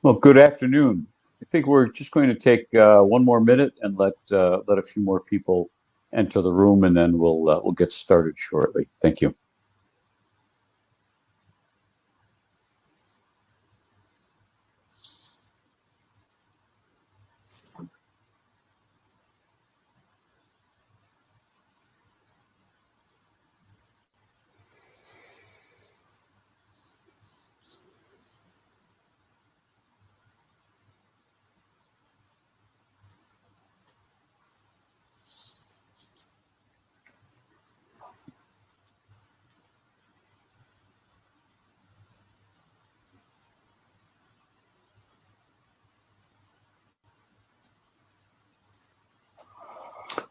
Well, good afternoon. I think we're just going to take one more minute and let a few more people enter the room, and then we'll get started shortly. Thank you.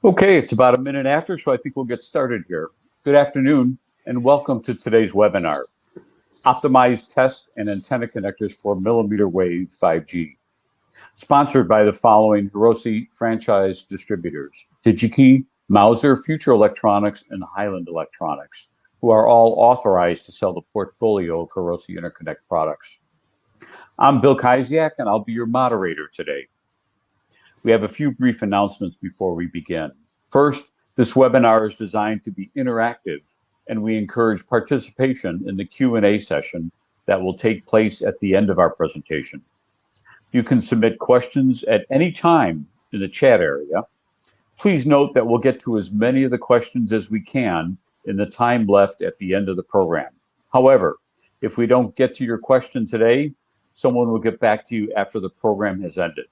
Okay, it's about a minute after, so I think we'll get started here. Good afternoon, and welcome to today's webinar, Optimized Test and Antenna Connectors for mmWave 5G, sponsored by the following Hirose franchise distributors, DigiKey, Mouser, Future Electronics, and Highland Electronics, who are all authorized to sell the portfolio of Hirose Interconnect products. I'm Bill Kysiak, and I'll be your moderator today. We have a few brief announcements before we begin. First, this webinar is designed to be interactive, and we encourage participation in the Q&A session that will take place at the end of our presentation. You can submit questions at any time in the chat area. Please note that we'll get to as many of the questions as we can in the time left at the end of the program. However, if we don't get to your question today, someone will get back to you after the program has ended.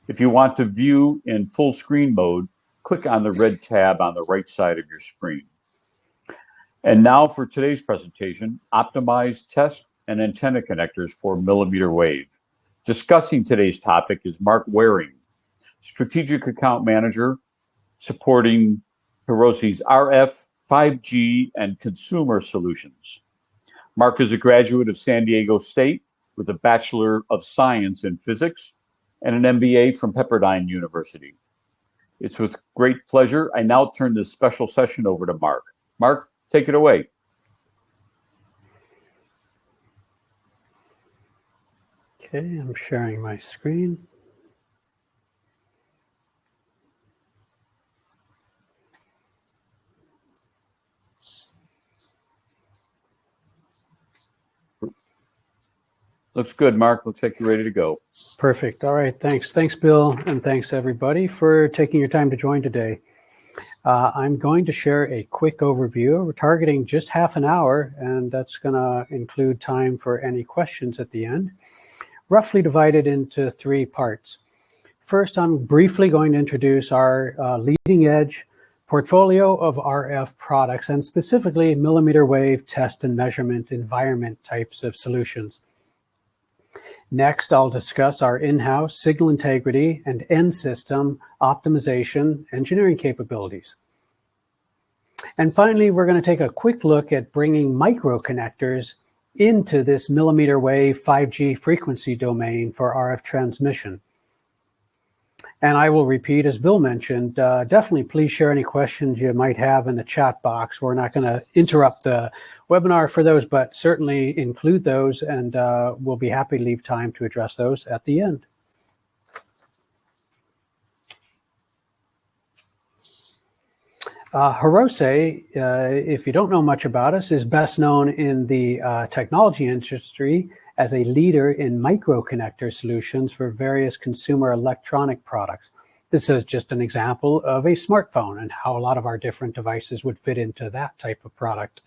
If you want to view in full screen mode, click on the red tab on the right side of your screen. And now for today's presentation, Optimized Test and Antenna Connectors for mmWave. Discussing today's topic is Mark Waring, Strategic Account Manager, supporting Hirose's RF, 5G, and consumer solutions. Mark is a graduate of San Diego State with a Bachelor of Science in Physics and an MBA from Pepperdine University. It's with great pleasure I now turn this special session over to Mark. Mark, take it away. Okay, I'm sharing my screen. Looks good, Mark. Looks like you're ready to go. Perfect. All right, thanks. Thanks, Bill, and thanks, everybody, for taking your time to join today. I'm going to share a quick overview. We're targeting just half an hour, and that's going to include time for any questions at the end, roughly divided into three parts. First, I'm briefly going to introduce our leading-edge portfolio of RF products, and specifically mmWave test and measurement environment types of solutions. Next, I'll discuss our in-house signal integrity and end system optimization engineering capabilities. And finally, we're going to take a quick look at bringing microconnectors into this mmWave 5G frequency domain for RF transmission. And I will repeat, as Bill mentioned, definitely please share any questions you might have in the chat box. We're not going to interrupt the webinar for those, but certainly include those, and we'll be happy to leave time to address those at the end. Hirose, if you don't know much about us, is best known in the technology industry as a leader in microconnector solutions for various consumer electronic products. This is just an example of a smartphone and how a lot of our different devices would fit into that type of product.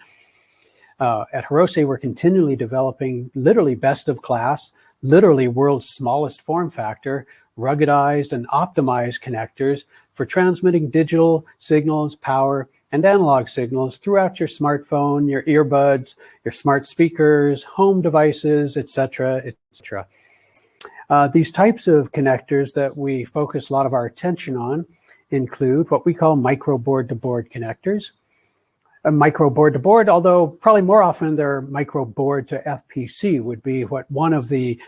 At Hirose, we're continually developing literally best of class, literally world's smallest form factor, ruggedized and optimized connectors for transmitting digital signals, power, and analog signals throughout your smartphone, your earbuds, your smart speakers, home devices, etc., etc. These types of connectors that we focus a lot of our attention on include what we call micro board-to-board connectors. A micro board-to-board, although probably more often they're micro board to FPC would be what one of the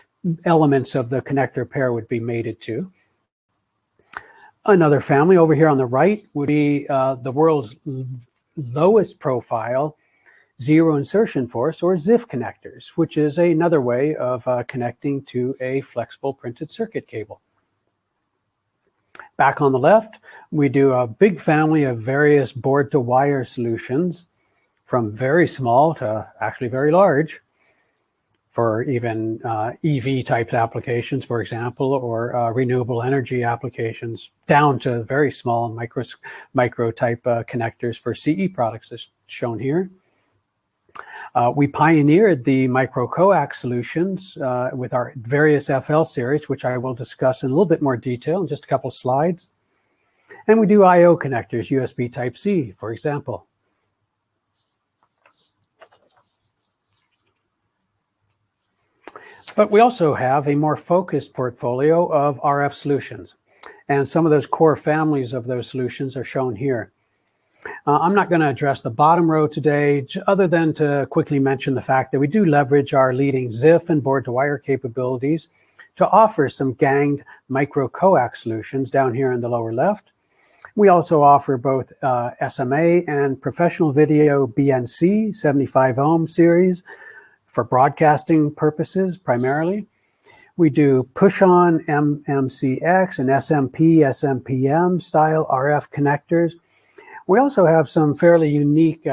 elements of the connector pair would be mated to. Another family over here on the right would be the world's lowest profile zero insertion force or ZIF connectors, which is another way of connecting to a flexible printed circuit cable. Back on the left, we do a big family of various board-to-wire solutions, from very small to actually very large, for even EV type applications, for example, or renewable energy applications, down to very small micro type connectors for CE products, as shown here. We pioneered the micro-coax solutions with our various FL series, which I will discuss in a little bit more detail in just a couple slides. And we do I/O connectors, USB Type-C, for example. But we also have a more focused portfolio of RF solutions. And some of those core families of those solutions are shown here. I'm not going to address the bottom row today, other than to quickly mention the fact that we do leverage our leading ZIF and board-to-wire capabilities to offer some ganged micro-coax solutions down here in the lower left. We also offer both SMA and professional video BNC 75 ohm series for broadcasting purposes primarily. We do push-on MMCX and SMP, SMPM style RF connectors. We also have some fairly unique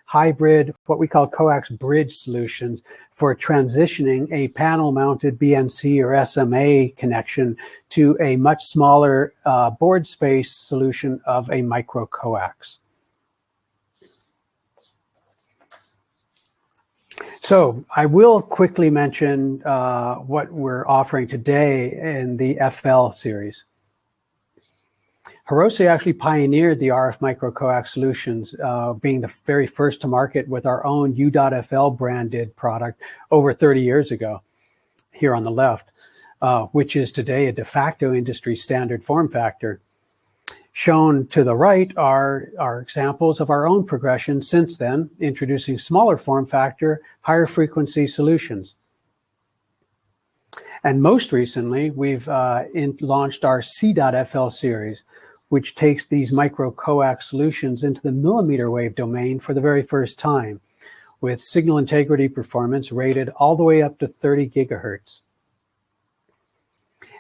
hybrid, what we call coax bridge solutions for transitioning a panel-mounted BNC or SMA connection to a much smaller board space solution of a micro-coax. So I will quickly mention what we're offering today in the FL series. Hirose actually pioneered the RF micro-coax solutions, being the very first to market with our own U.FL branded product over 30 years ago, here on the left, which is today a de facto industry standard form factor. Shown to the right are examples of our own progression since then, introducing smaller form factor, higher frequency solutions. And most recently, we've launched our C.FL series, which takes these micro-coax solutions into the mmWave domain for the very first time, with signal integrity performance rated all the way up to 30 gigahertz.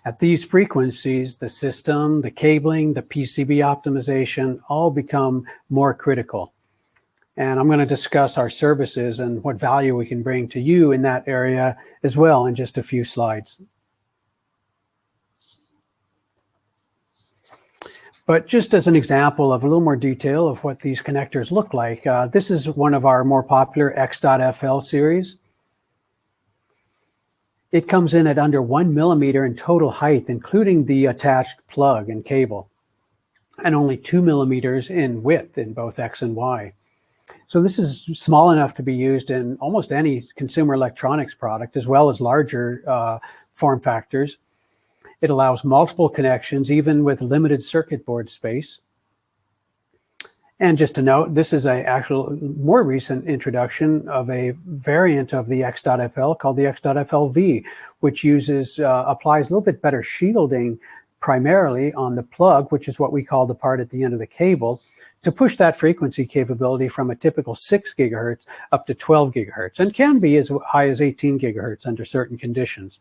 At these frequencies, the system, the cabling, the PCB optimization all become more critical. And I'm going to discuss our services and what value we can bring to you in that area as well in just a few slides. But just as an example of a little more detail of what these connectors look like, this is one of our more popular X.FL series. It comes in at under 1 millimeter in total height, including the attached plug and cable, and only 2 millimeters in width in both X and Y. So this is small enough to be used in almost any consumer electronics product, as well as larger form factors. It allows multiple connections, even with limited circuit board space. And just to note, this is an actual more recent introduction of a variant of the X.FL called the X.FL V, which applies a little bit better shielding primarily on the plug, which is what we call the part at the end of the cable, to push that frequency capability from a typical 6 gigahertz up to 12 gigahertz, and can be as high as 18 gigahertz under certain conditions.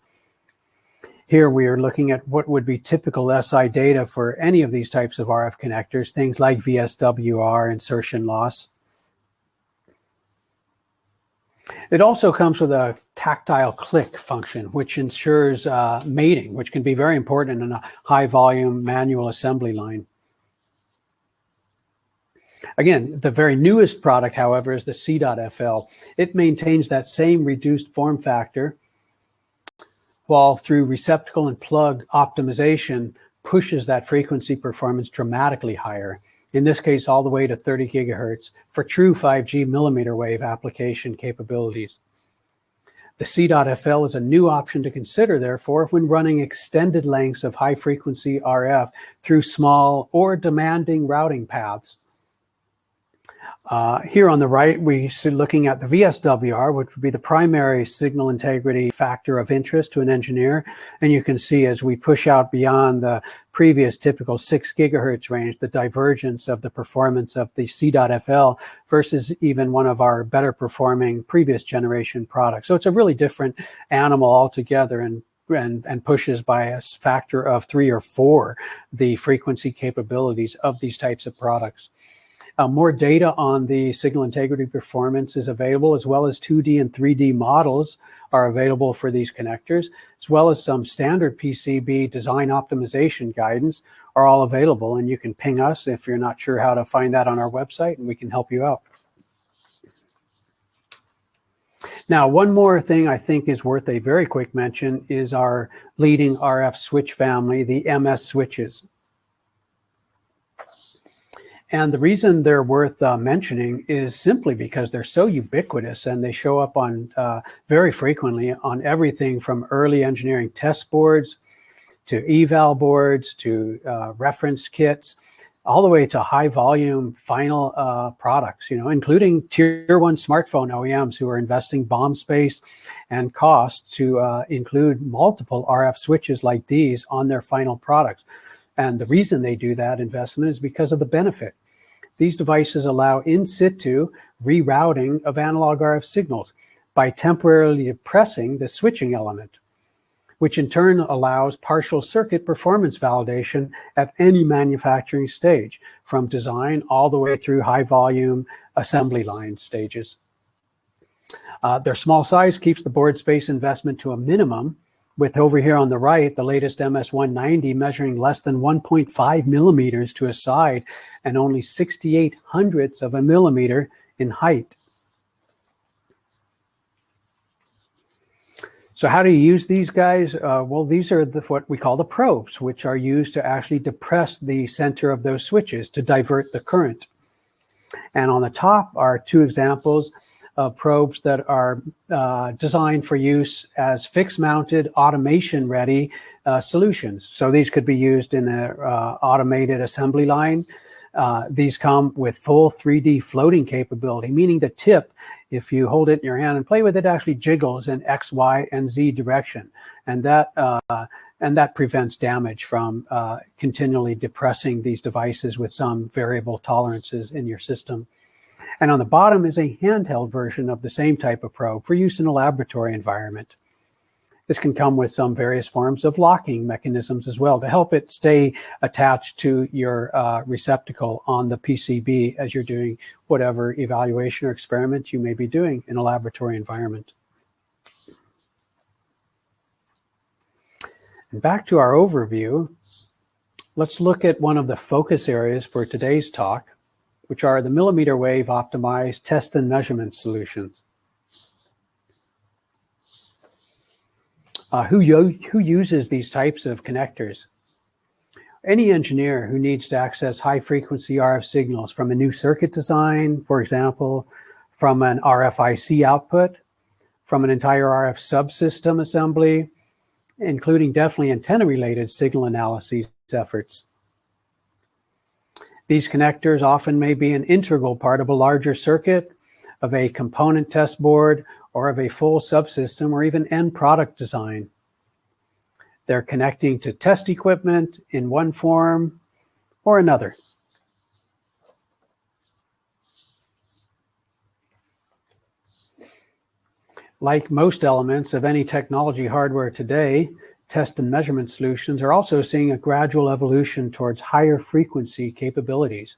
Here we are looking at what would be typical SI data for any of these types of RF connectors, things like VSWR, insertion loss. It also comes with a tactile click function, which ensures mating, which can be very important in a high volume manual assembly line. Again, the very newest product, however, is the C.FL. It maintains that same reduced form factor, while through receptacle and plug optimization pushes that frequency performance dramatically higher, in this case all the way to 30 gigahertz for true 5G millimeter wave application capabilities. The C.FL is a new option to consider, therefore, when running extended lengths of high frequency RF through small or demanding routing paths. Here on the right, we see looking at the VSWR, which would be the primary signal integrity factor of interest to an engineer. And you can see as we push out beyond the previous typical 6 gigahertz range, the divergence of the performance of the C.FL versus even one of our better performing previous generation products. So it's a really different animal altogether, and pushes by a factor of 3 or 4 the frequency capabilities of these types of products. More data on the signal integrity performance is available, as well as 2D and 3D models are available for these connectors, as well as some standard PCB design optimization guidance are all available. And you can ping us if you're not sure how to find that on our website, and we can help you out. Now, one more thing I think is worth a very quick mention is our leading RF switch family, the MS switches. And the reason they're worth mentioning is simply because they're so ubiquitous, and they show up on very frequently on everything from early engineering test boards to eval boards to reference kits, all the way to high volume final products, including tier 1 smartphone OEMs who are investing BOM space and cost to include multiple RF switches like these on their final products. And the reason they do that investment is because of the benefit. These devices allow in situ rerouting of analog RF signals by temporarily depressing the switching element, which in turn allows partial circuit performance validation at any manufacturing stage, from design all the way through high volume assembly line stages. Their small size keeps the board space investment to a minimum, with over here on the right, the latest MS-190 measuring less than 1.5 millimeters to a side and only 68 hundredths of a millimeter in height. So how do you use these guys? Well, these are what we call the probes, which are used to actually depress the center of those switches to divert the current. And on the top are 2 examples of probes that are designed for use as fixed-mounted, automation-ready solutions. So these could be used in an automated assembly line. These come with full 3D floating capability, meaning the tip, if you hold it in your hand and play with it, actually jiggles in X, Y, and Z direction. And that prevents damage from continually depressing these devices with some variable tolerances in your system. And on the bottom is a handheld version of the same type of probe for use in a laboratory environment. This can come with some various forms of locking mechanisms as well to help it stay attached to your receptacle on the PCB as you're doing whatever evaluation or experiment you may be doing in a laboratory environment. And back to our overview, let's look at one of the focus areas for today's talk, which are the millimeter wave optimized test and measurement solutions. Who uses these types of connectors? Any engineer who needs to access high frequency RF signals from a new circuit design, for example, from an RFIC output, from an entire RF subsystem assembly, including definitely antenna related signal analysis efforts. These connectors often may be an integral part of a larger circuit, of a component test board, or of a full subsystem, or even end product design. They're connecting to test equipment in one form or another. Like most elements of any technology hardware today, test and measurement solutions are also seeing a gradual evolution towards higher frequency capabilities.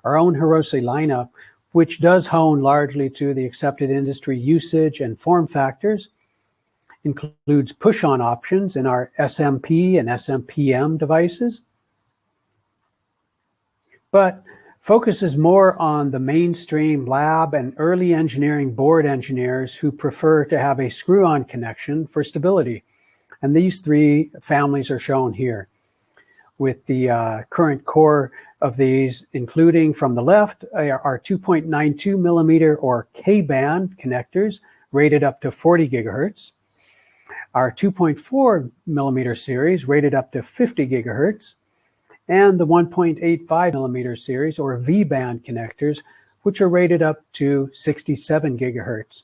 Our own Hirose lineup, which does hone largely to the accepted industry usage and form factors, includes push-on options in our SMP and SMPM devices, but focuses more on the mainstream lab and early engineering board engineers who prefer to have a screw-on connection for stability. And these 3 families are shown here, with the current core of these, including from the left, are 2.92 millimeter or K-band connectors rated up to 40 gigahertz. Our 2.4 millimeter series rated up to 50 gigahertz. And the 1.85 millimeter series or V-band connectors, which are rated up to 67 gigahertz,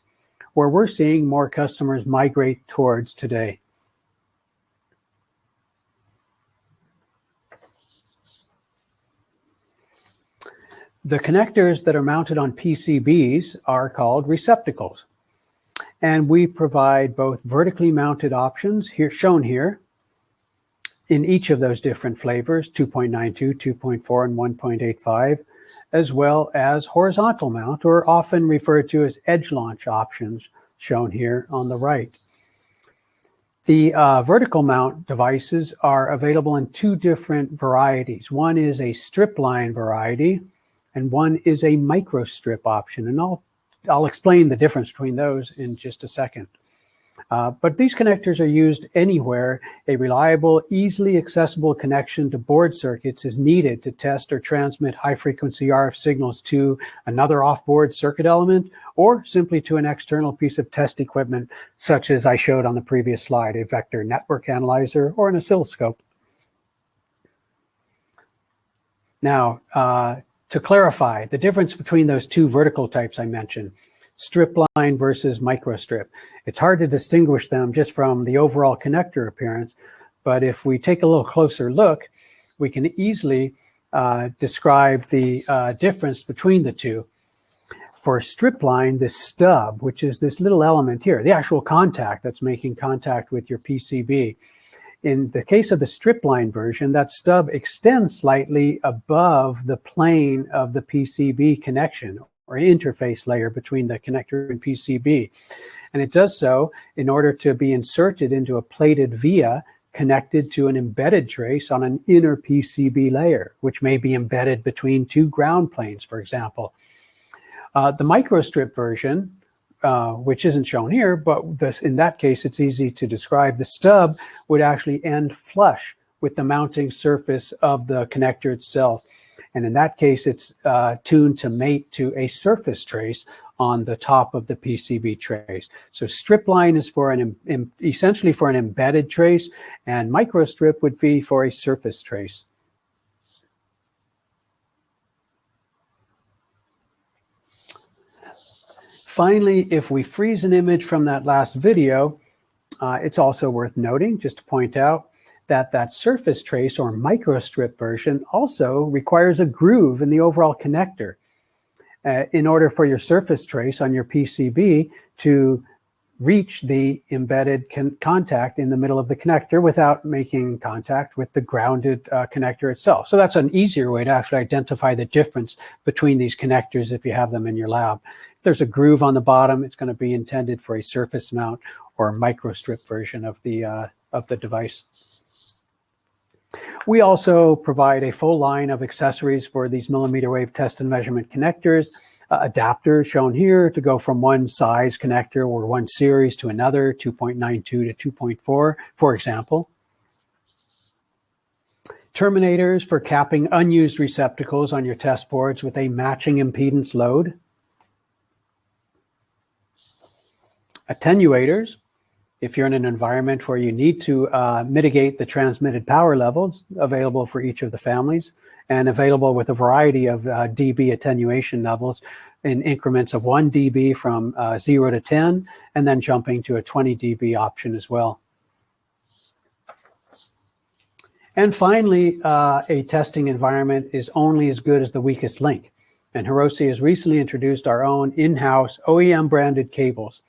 where we're seeing more customers migrate towards today. The connectors that are mounted on PCBs are called receptacles. And we provide both vertically mounted options, here shown here, in each of those different flavors, 2.92, 2.4, and 1.85, as well as horizontal mount, or often referred to as edge launch options, shown here on the right. The vertical mount devices are available in two different varieties. One is a strip line variety, and one is a microstrip option. And I'll explain the difference between those in just a second. But these connectors are used anywhere a reliable, easily accessible connection to board circuits is needed to test or transmit high-frequency RF signals to another off-board circuit element, or simply to an external piece of test equipment, such as I showed on the previous slide, a vector network analyzer or an oscilloscope. Now, to clarify the difference between those two vertical types I mentioned, strip line versus microstrip. It's hard to distinguish them just from the overall connector appearance, but if we take a little closer look, we can easily describe the difference between the two. For strip line, this stub, which is this little element here, the actual contact that's making contact with your PCB. In the case of the strip line version, that stub extends slightly above the plane of the PCB connection, or interface layer between the connector and PCB. And it does so in order to be inserted into a plated via connected to an embedded trace on an inner PCB layer, which may be embedded between two ground planes, for example. The microstrip version, which isn't shown here, but in that case, it's easy to describe. The stub would actually end flush with the mounting surface of the connector itself. And in that case, it's tuned to mate to a surface trace on the top of the PCB trace. So strip line is for essentially for an embedded trace, and microstrip would be for a surface trace. Finally, if we freeze an image from that last video, it's also worth noting, just to point out, that surface trace or microstrip version also requires a groove in the overall connector in order for your surface trace on your PCB to reach the embedded contact in the middle of the connector without making contact with the grounded connector itself. So that's an easier way to actually identify the difference between these connectors if you have them in your lab. If there's a groove on the bottom, it's going to be intended for a surface mount or microstrip version of the device. We also provide a full line of accessories for these mmWave test and measurement connectors, adapters shown here to go from one size connector or one series to another, 2.92 to 2.4, for example. Terminators for capping unused receptacles on your test boards with a matching impedance load. Attenuators, if you're in an environment where you need to mitigate the transmitted power levels available for each of the families, and available with a variety of dB attenuation levels in increments of 1 dB from 0 to 10, and then jumping to a 20 dB option as well. And finally, a testing environment is only as good as the weakest link. And Hirose has recently introduced our own in-house OEM branded cables,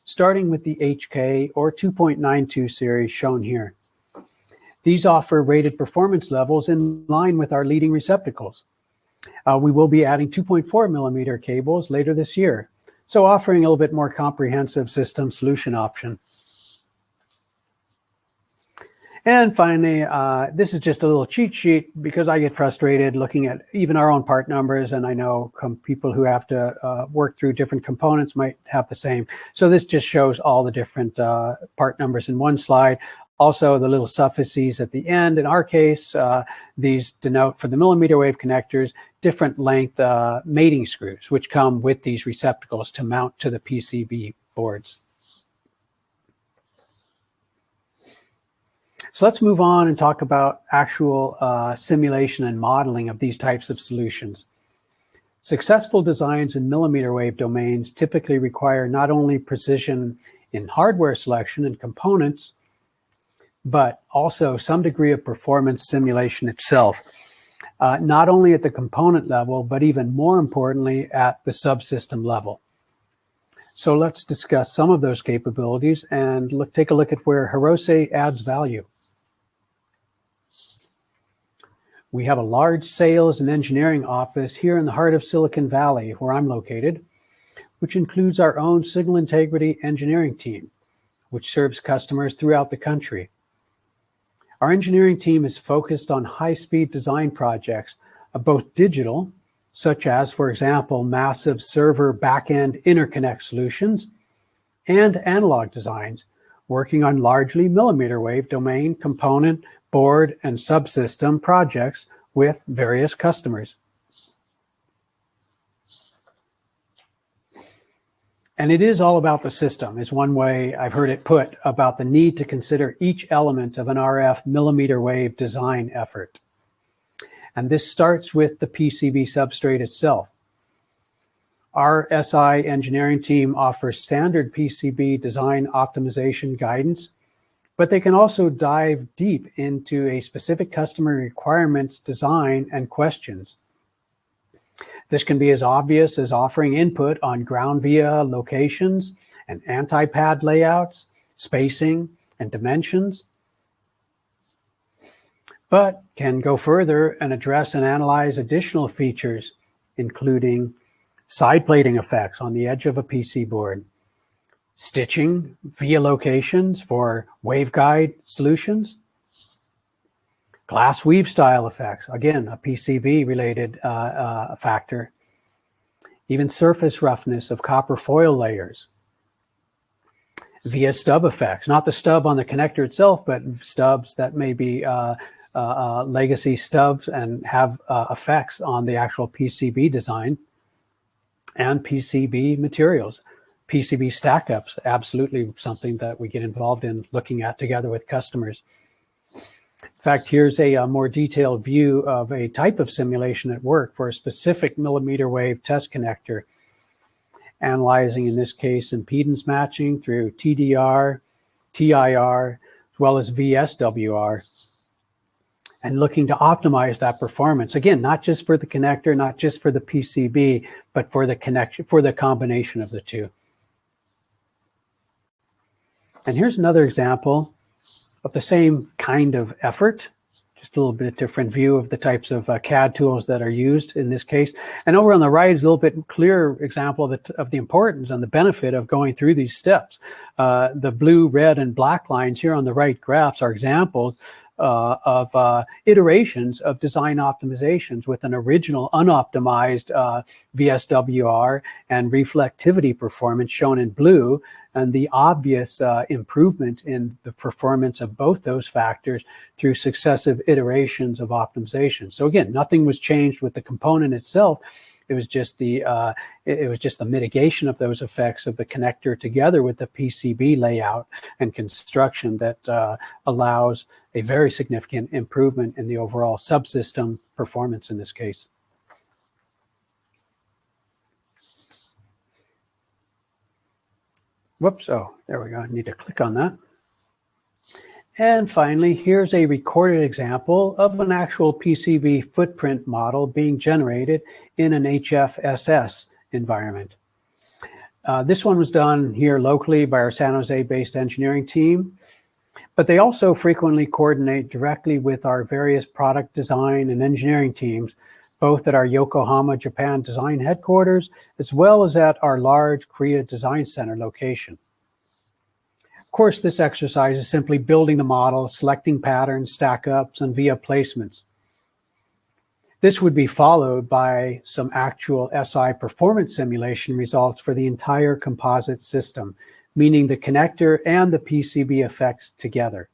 starting with the HK or 2.92 series shown here. These offer rated performance levels in line with our leading receptacles. We will be adding 2.4 millimeter cables later this year, so offering a little bit more comprehensive system solution option. And finally, this is just a little cheat sheet because I get frustrated looking at even our own part numbers, and I know people who have to work through different components might have the same. So this just shows all the different part numbers in one slide. Also, the little suffixes at the end. In our case, these denote for the mmWave connectors different length mating screws, which come with these receptacles to mount to the PCB boards. So let's move on and talk about actual simulation and modeling of these types of solutions. Successful designs in millimeter wave domains typically require not only precision in hardware selection and components, but also some degree of performance simulation itself, not only at the component level, but even more importantly at the subsystem level. So let's discuss some of those capabilities and take a look at where Hirose adds value. We have a large sales and engineering office here in the heart of Silicon Valley, where I'm located, which includes our own signal integrity engineering team, which serves customers throughout the country. Our engineering team is focused on high-speed design projects, both digital, such as, for example, massive server back-end interconnect solutions, and analog designs, working on largely millimeter wave domain, component, board, and subsystem projects with various customers. And it is all about the system, is one way I've heard it put, about the need to consider each element of an RF millimeter wave design effort. And this starts with the PCB substrate itself. Our SI engineering team offers standard PCB design optimization guidance, but they can also dive deep into a specific customer requirements, design, and questions. This can be as obvious as offering input on ground via locations and anti-pad layouts, spacing, and dimensions, but can go further and address and analyze additional features, including side plating effects on the edge of a PC board, stitching via locations for waveguide solutions, glass weave style effects, again, a PCB related factor, even surface roughness of copper foil layers, via stub effects, not the stub on the connector itself, but stubs that may be legacy stubs and have effects on the actual PCB design, and PCB materials. PCB stack-ups, absolutely something that we get involved in looking at together with customers. In fact, here's a more detailed view of a type of simulation at work for a specific millimeter wave test connector, analyzing, in this case, impedance matching through TDR, TIR, as well as VSWR, and looking to optimize that performance. Again, not just for the connector, not just for the PCB, but for the connection, for the combination of the two. And here's another example of the same kind of effort, just a little bit different view of the types of CAD tools that are used in this case. And over on the right is a little bit clearer example of the importance and the benefit of going through these steps. The blue, red, and black lines here on the right graphs are examples of iterations of design optimizations with an original unoptimized VSWR and reflectivity performance shown in blue, and the obvious improvement in the performance of both those factors through successive iterations of optimization. So again, nothing was changed with the component itself. It was just the mitigation of those effects of the connector together with the PCB layout and construction that allows a very significant improvement in the overall subsystem performance in this case. Whoops, oh, there we go. I need to click on that. And finally, here's a recorded example of an actual PCB footprint model being generated in an HFSS environment. This one was done here locally by our San Jose-based engineering team, but they also frequently coordinate directly with our various product design and engineering teams, both at our Yokohama, Japan design headquarters, as well as at our large Korea Design Center location. Of course, this exercise is simply building the model, selecting patterns, stack-ups, and via placements. This would be followed by some actual SI performance simulation results for the entire composite system, meaning the connector and the PCB effects together.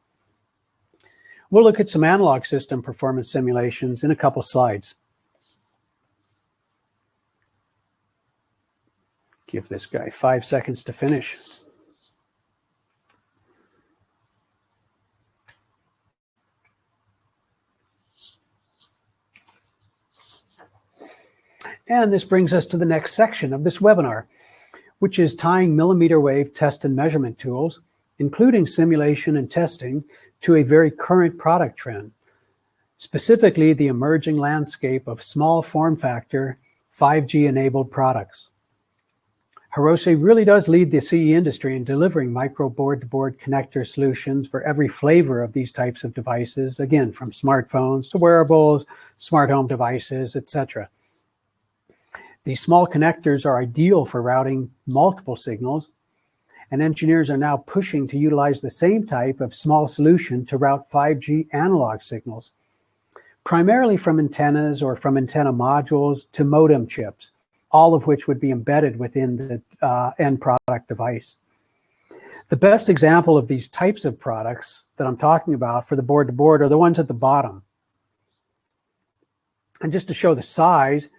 We'll look at some analog system performance simulations in a couple slides. Give this guy 5 seconds to finish. And this brings us to the next section of this webinar, which is tying mmWave test and measurement tools, including simulation and testing, to a very current product trend, specifically the emerging landscape of small form factor 5G-enabled products. Hirose really does lead the CE industry in delivering micro board-to-board connector solutions for every flavor of these types of devices, again, from smartphones to wearables, smart home devices, etc. These small connectors are ideal for routing multiple signals, and engineers are now pushing to utilize the same type of small solution to route 5G analog signals, primarily from antennas or from antenna modules to modem chips, all of which would be embedded within the end product device. The best example of these types of products that I'm talking about for the board-to-board are the ones at the bottom. And just to show the size,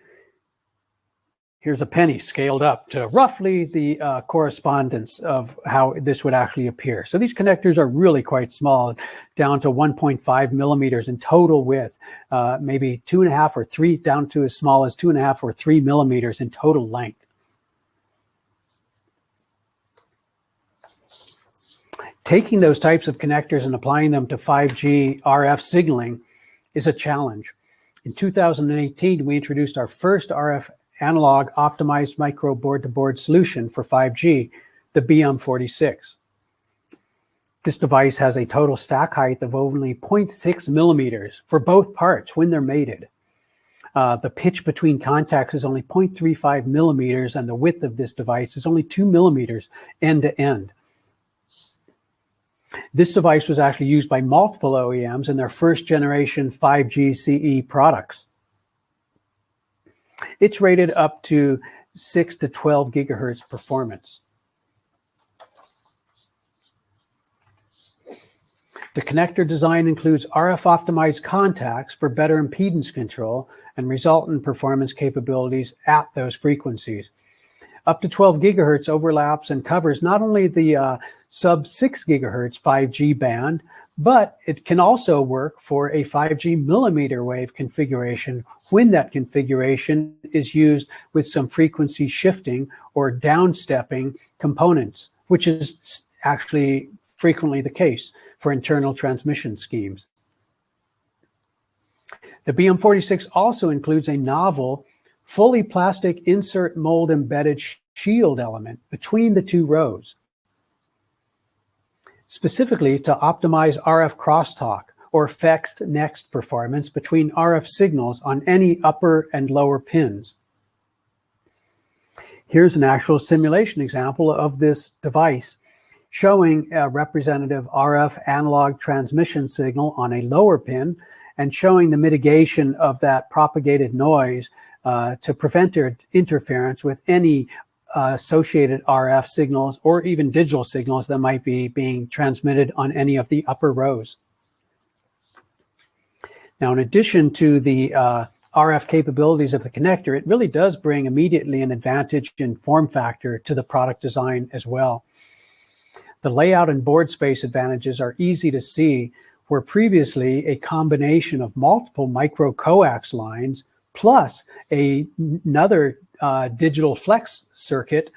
here's a penny scaled up to roughly the correspondence of how this would actually appear. So these connectors are really quite small, down to 1.5 millimeters in total width, maybe 2.5 or 3, down to as small as 2.5 or 3 millimeters in total length. Taking those types of connectors and applying them to 5G RF signaling is a challenge. In 2018, we introduced our first RF analog optimized micro board-to-board solution for 5G, the BM46. This device has a total stack height of only 0.6 millimeters for both parts when they're mated. The pitch between contacts is only 0.35 millimeters, and the width of this device is only 2 millimeters end to end. This device was actually used by multiple OEMs in their first generation 5G CE products. It's rated up to 6 to 12 gigahertz performance. The connector design includes RF optimized contacts for better impedance control and resultant performance capabilities at those frequencies. Up to 12 gigahertz overlaps and covers not only the sub 6 gigahertz 5G band, but it can also work for a 5G millimeter wave configuration when that configuration is used with some frequency shifting or downstepping components, which is actually frequently the case for internal transmission schemes. The BM46 also includes a novel, fully plastic insert mold embedded shield element between the two rows, specifically to optimize RF crosstalk or fixed next performance between RF signals on any upper and lower pins. Here's an actual simulation example of this device showing a representative RF analog transmission signal on a lower pin and showing the mitigation of that propagated noise to prevent interference with any associated RF signals or even digital signals that might be being transmitted on any of the upper rows. Now, in addition to the RF capabilities of the connector, it really does bring immediately an advantage in form factor to the product design as well. The layout and board space advantages are easy to see, where previously a combination of multiple micro coax lines plus another digital flex circuit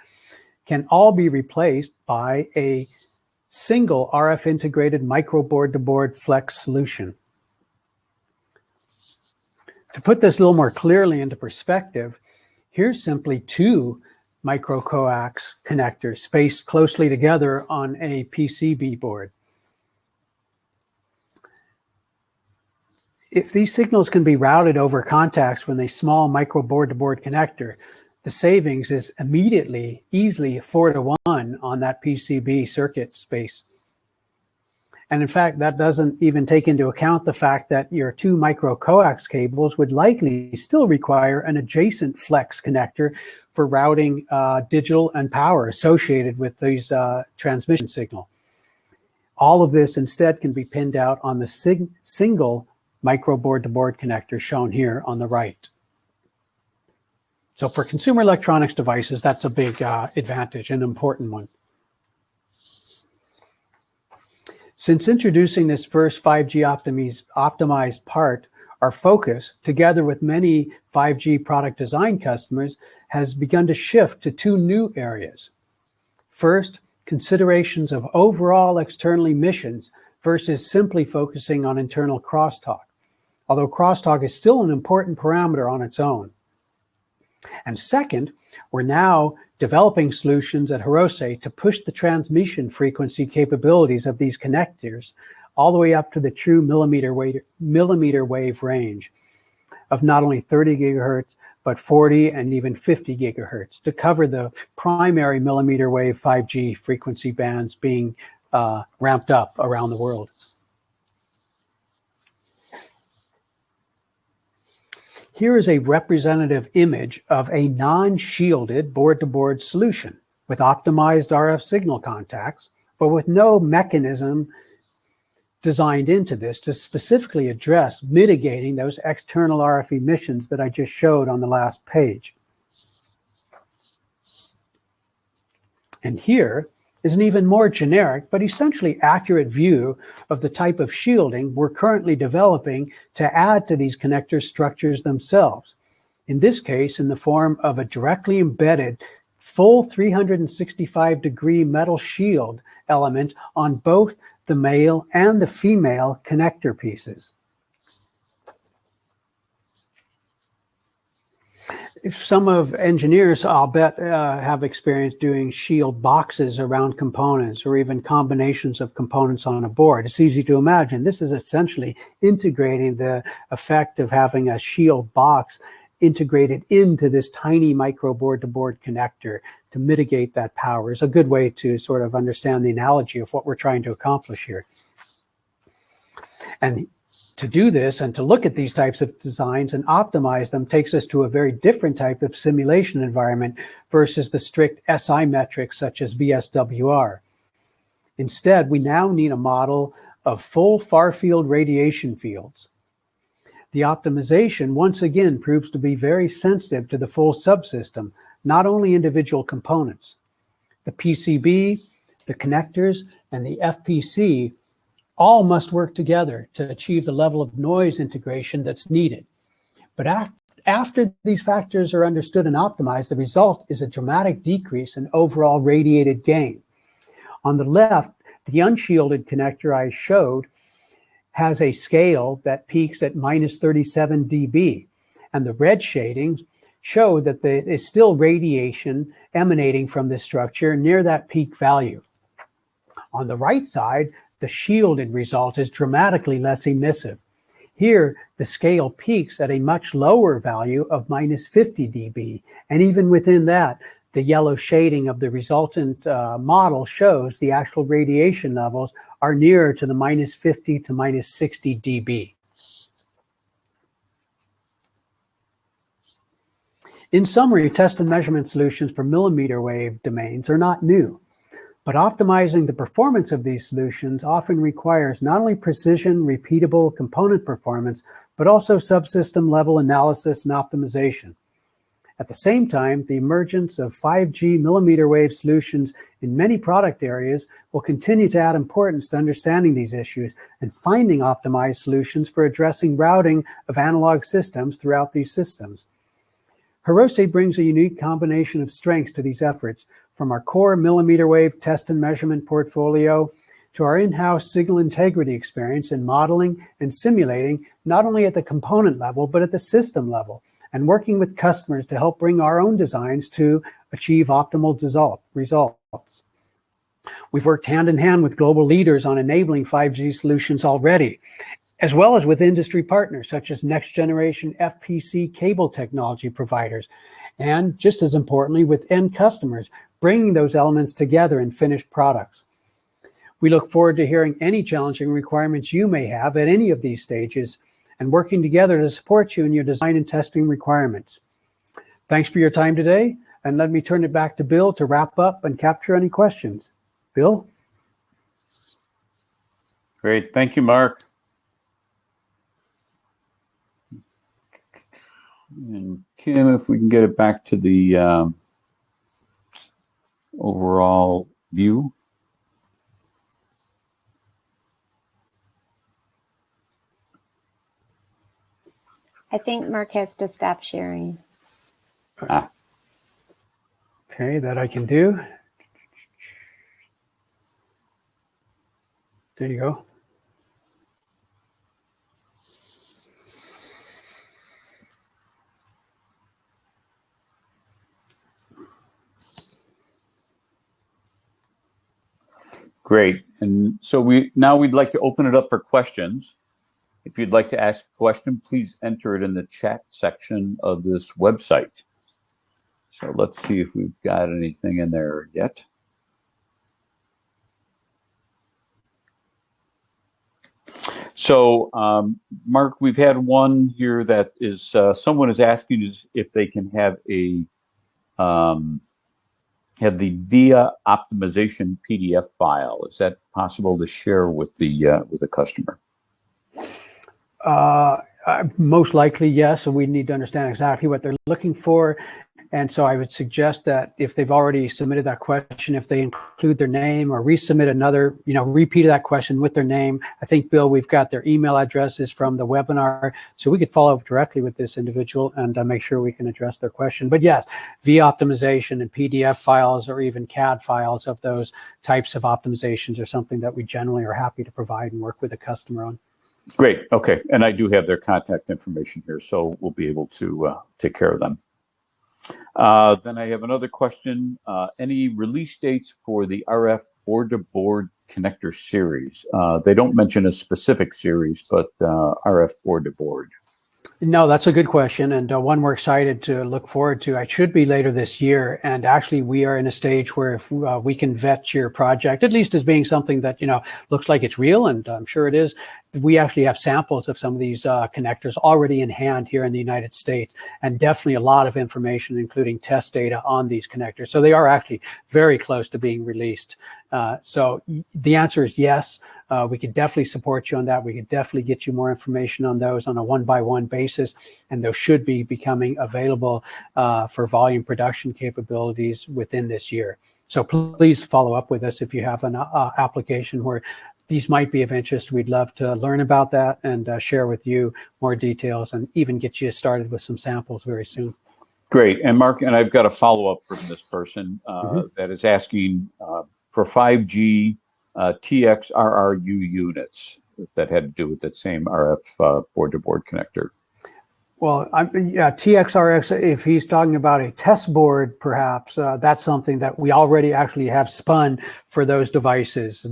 can all be replaced by a single RF integrated micro board-to-board flex solution. To put this a little more clearly into perspective, here's simply two micro coax connectors spaced closely together on a PCB board. If these signals can be routed over contacts with a small micro board-to-board connector, the savings is immediately, easily 4-to-1 on that PCB circuit space. And in fact, that doesn't even take into account the fact that your two micro coax cables would likely still require an adjacent flex connector for routing digital and power associated with these transmission signal. All of this instead can be pinned out on the single micro board-to-board connector shown here on the right. So for consumer electronics devices, that's a big advantage, an important one. Since introducing this first 5G optimized part, Our focus, together with many 5G product design customers, has begun to shift to two new areas. First, considerations of overall external emissions versus simply focusing on internal crosstalk, although crosstalk is still an important parameter on its own. And second, we're now developing solutions at Hirose to push the transmission frequency capabilities of these connectors all the way up to the true millimeter wave range of not only 30 gigahertz, but 40 and even 50 gigahertz to cover the primary millimeter wave 5G frequency bands being ramped up around the world. Here is a representative image of a non-shielded board-to-board solution with optimized RF signal contacts, but with no mechanism designed into this to specifically address mitigating those external RF emissions that I just showed on the last page. And here is an even more generic but essentially accurate view of the type of shielding we're currently developing to add to these connector structures themselves. In this case, in the form of a directly embedded full 365-degree metal shield element on both the male and the female connector pieces. Some of engineers, I'll bet, have experience doing shield boxes around components or even combinations of components on a board. It's easy to imagine. This is essentially integrating the effect of having a shield box integrated into this tiny micro board-to-board connector to mitigate that power. Is a good way to sort of understand the analogy of what we're trying to accomplish here. And to do this and to look at these types of designs and optimize them takes us to a very different type of simulation environment versus the strict SI metrics such as VSWR. Instead, we now need a model of full far-field radiation fields. The optimization once again proves to be very sensitive to the full subsystem, not only individual components. The PCB, the connectors, and the FPC all must work together to achieve the level of noise integration that's needed. But after these factors are understood and optimized, the result is a dramatic decrease in overall radiated gain. On the left, the unshielded connector I showed has a scale that peaks at minus 37 dB, and the red shadings show that there is still radiation emanating from this structure near that peak value. On the right side, the shielded result is dramatically less emissive. Here, the scale peaks at a much lower value of minus 50 dB, and even within that, the yellow shading of the resultant model shows the actual radiation levels are nearer to the minus 50 to minus 60 dB. In summary, test and measurement solutions for millimeter wave domains are not new, but optimizing the performance of these solutions often requires not only precision, repeatable component performance, but also subsystem level analysis and optimization. At the same time, the emergence of 5G millimeter wave solutions in many product areas will continue to add importance to understanding these issues and finding optimized solutions for addressing routing of analog systems throughout these systems. Hirose brings a unique combination of strengths to these efforts, from our core millimeter wave test and measurement portfolio to our in-house signal integrity experience in modeling and simulating, not only at the component level, but at the system level, and working with customers to help bring our own designs to achieve optimal results. We've worked hand in hand with global leaders on enabling 5G solutions already, as well as with industry partners such as next generation FPC cable technology providers, and just as importantly with end customers, bringing those elements together in finished products. We look forward to hearing any challenging requirements you may have at any of these stages and working together to support you in your design and testing requirements. Thanks for your time today, and let me turn it back to Bill to wrap up and capture any questions. Bill? Great, thank you, Mark. And Kim, if we can get it back to the overall view. I think Mark has to stop sharing. Ah, Okay, that I can do. There you go. great. And so we'd like to open it up for questions. If you'd like to ask a question, please enter it in the chat section of this website. So let's see if we've got anything in there yet. So, Mark, we've had one here that is someone is asking us if they can have the VIA optimization PDF file. Is that possible to share with the customer? Most likely, yes. So we need to understand exactly what they're looking for. And so I would suggest that if they've already submitted that question, if they include their name or resubmit another, repeat that question with their name. I think, Bill, we've got their email addresses from the webinar, so we could follow up directly with this individual and make sure we can address their question. But yes, VIA optimization and PDF files or even CAD files of those types of optimizations are something that we generally are happy to provide and work with a customer on. Great. Okay. And I do have their contact information here, so we'll be able to take care of them. Then I have another question. Any release dates for the RF board-to-board connector series? They don't mention a specific series, but RF board-to-board. No, that's a good question, and one we're excited to look forward to. It should be later this year, and actually we are in a stage where if we can vet your project, at least as being something that looks like it's real, and I'm sure it is. We actually have samples of some of these connectors already in hand here in the United States, and definitely a lot of information, including test data on these connectors. So they are actually very close to being released. So the answer is yes. We could definitely support you on that. We could definitely get you more information on those on a one-by-one basis, and those should be becoming available for volume production capabilities within this year. So please follow up with us if you have an application where these might be of interest. We'd love to learn about that and share with you more details and even get you started with some samples very soon. Great. And Mark, and I've got a follow-up from this person that is asking for 5G TXRRU units that had to do with that same RF board-to-board connector. Well, yeah, TXRX, if he's talking about a test board, perhaps, that's something that we already actually have spun for those devices.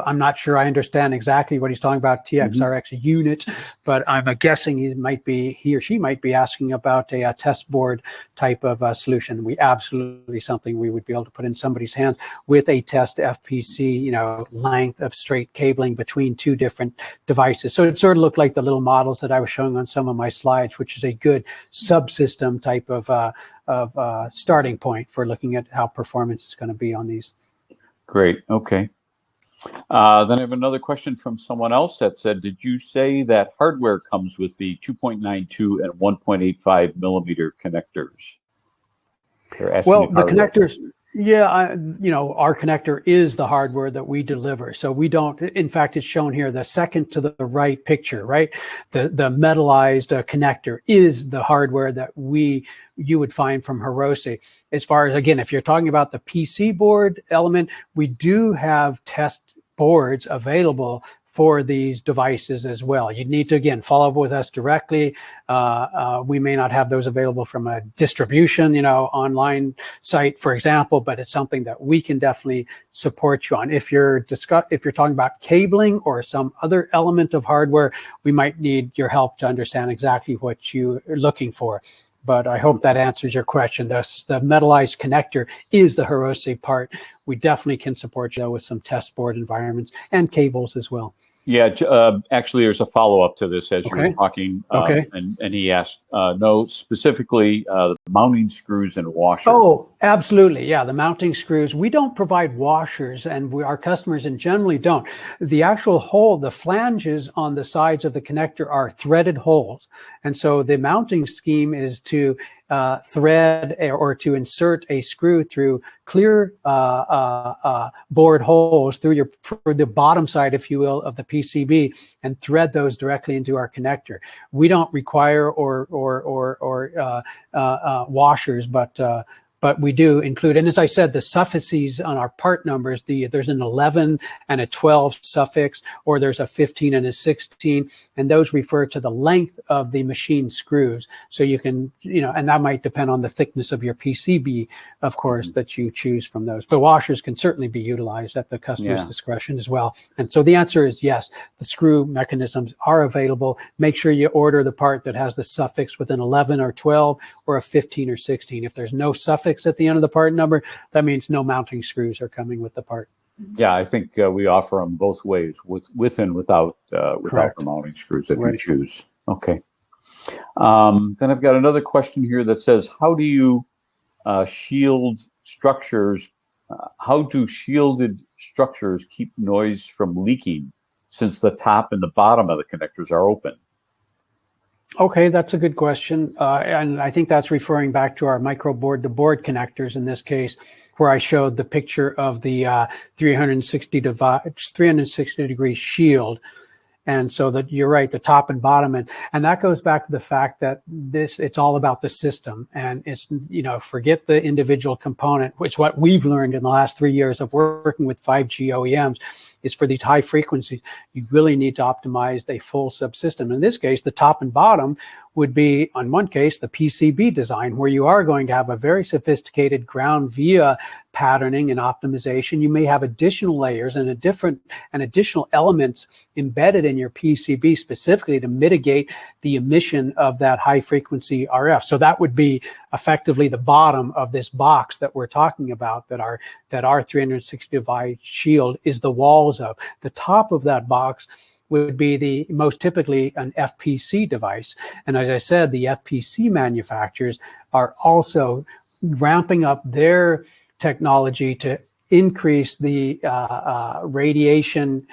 I'm not sure I understand exactly what he's talking about, TXRX unit, but I'm guessing he or she might be asking about a test board type of solution. Absolutely something we would be able to put in somebody's hands with a test FPC, length of straight cabling between two different devices. So it sort of looked like the little models that I was showing on some of my slides, which is a good subsystem type of starting point for looking at how performance is going to be on these. Great. Okay. Then I have another question from someone else that said, did you say that hardware comes with the 2.92 and 1.85 millimeter connectors? Well, the connectors, yeah, our connector is the hardware that we deliver. So we don't, in fact, it's shown here, the second to the right picture, right? The metallized connector is the hardware that you would find from Hirose. As far as, again, if you're talking about the PC board element, we do have test boards available for these devices as well. You'd need to, again, follow up with us directly. We may not have those available from a distribution, online site, for example, but it's something that we can definitely support you on. If you're talking about cabling or some other element of hardware, we might need your help to understand exactly what you're looking for. But I hope that answers your question. The metallized connector is the Hirose part. We definitely can support you with some test board environments and cables as well. Yeah, actually, there's a follow-up to this as you were talking, and he asked, no, specifically the mounting screws and washers. Oh, absolutely, yeah, the mounting screws. We don't provide washers, and our customers in generally don't. The actual hole, the flanges on the sides of the connector are threaded holes, and so the mounting scheme is to thread or to insert a screw through clear bored holes through the bottom side, if you will, of the PCB, and thread those directly into our connector. We don't require washers, but we do include, and as I said, the suffixes on our part numbers, there's an 11 and a 12 suffix, or there's a 15 and a 16, and those refer to the length of the machine screws. So you can, and that might depend on the thickness of your PCB, of course, that you choose from those. But washers can certainly be utilized at the customer's discretion as well. And so the answer is yes, the screw mechanisms are available. Make sure you order the part that has the suffix with an 11 or 12 or a 15 or 16. If there's no suffix at the end of the part number, that means no mounting screws are coming with the part. Yeah, I think we offer them both ways, with and without the mounting screws if you choose. Okay. Then I've got another question here that says, how do you shield structures? How do shielded structures keep noise from leaking since the top and the bottom of the connectors are open? Okay, that's a good question. And I think that's referring back to our micro board-to-board connectors in this case, where I showed the picture of the 360-degree shield. And so that you're right, the top and bottom, and that goes back to the fact that it's all about the system, and it's, forget the individual component, which what we've learned in the last 3 years of working with 5G OEMs is for these high frequencies, you really need to optimize a full subsystem. In this case, the top and bottom would be, on one case, the PCB design, where you are going to have a very sophisticated ground via patterning and optimization. You may have additional layers and additional elements embedded in your PCB specifically to mitigate the emission of that high frequency RF. So that would be effectively the bottom of this box that we're talking about, that our 360-degree shield is the walls of. The top of that box would be the most typically an FPC device. And as I said, the FPC manufacturers are also ramping up their technology to increase the radiation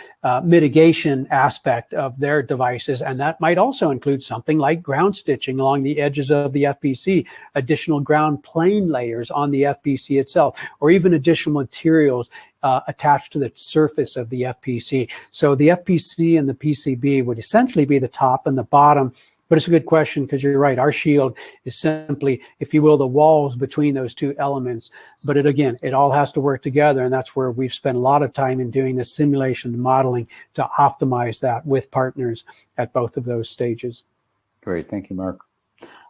mitigation aspect of their devices. And that might also include something like ground stitching along the edges of the FPC, additional ground plane layers on the FPC itself, or even additional materials attached to the surface of the FPC. So the FPC and the PCB would essentially be the top and the bottom. But it's a good question, because you're right. Our shield is simply, if you will, the walls between those two elements. But it all has to work together. And that's where we've spent a lot of time in doing the simulation and modeling to optimize that with partners at both of those stages. Great. Thank you, Mark.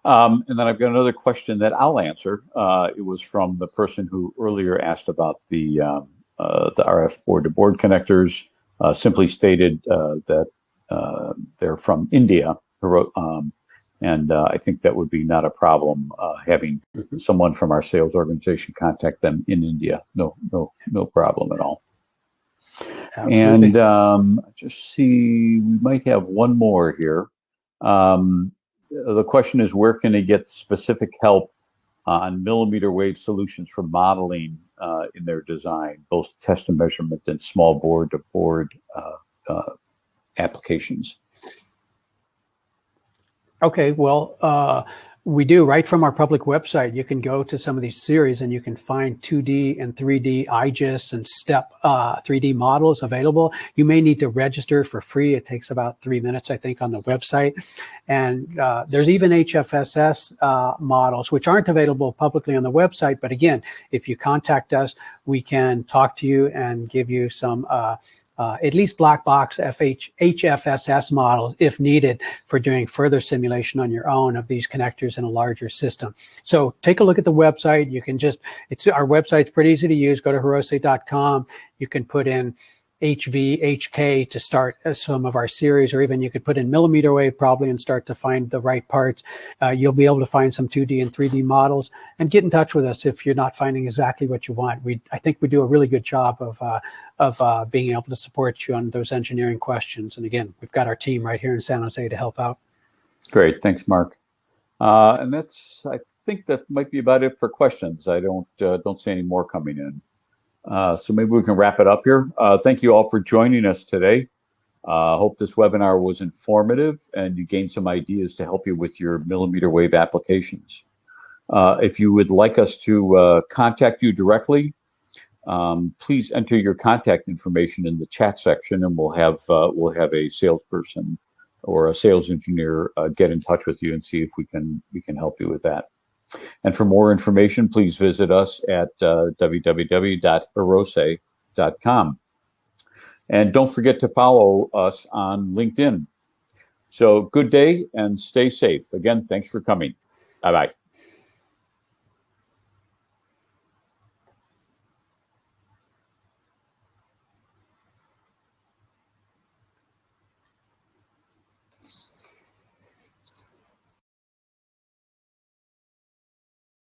And then I've got another question that I'll answer. It was from the person who earlier asked about the RF board-to-board connectors. Simply stated that they're from India. And I think that would be not a problem having someone from our sales organization contact them in India. No problem at all. Absolutely. And just see, we might have one more here. The question is, where can they get specific help on mmWave solutions for modeling in their design, both test and measurement and small board-to-board applications? Okay, well, we do. Right from our public website, you can go to some of these series and you can find 2D and 3D IGES and STEP 3D models available. You may need to register for free. It takes about 3 minutes, I think, on the website. And there's even HFSS models, which aren't available publicly on the website. But again, if you contact us, we can talk to you and give you some at least black box HFSS models if needed for doing further simulation on your own of these connectors in a larger system. So take a look at the website. You can our website's pretty easy to use. Go to hirose.com. You can put in HV, to start some of our series, or even you could put in mmWave probably and start to find the right parts. You'll be able to find some 2D and 3D models, and get in touch with us if you're not finding exactly what you want. I think we do a really good job of being able to support you on those engineering questions. And again, we've got our team right here in San Jose to help out. Great, thanks, Mark. And I think that might be about it for questions. I don't see any more coming in. So maybe we can wrap it up here. Thank you all for joining us today. Hope this webinar was informative and you gained some ideas to help you with your mmWave applications. If you would like us to contact you directly, please enter your contact information in the chat section, and we'll have a salesperson or a sales engineer get in touch with you and see if we can help you with that. And for more information, please visit us at www.hirose.com. And don't forget to follow us on LinkedIn. So good day and stay safe. Again, thanks for coming. Bye-bye.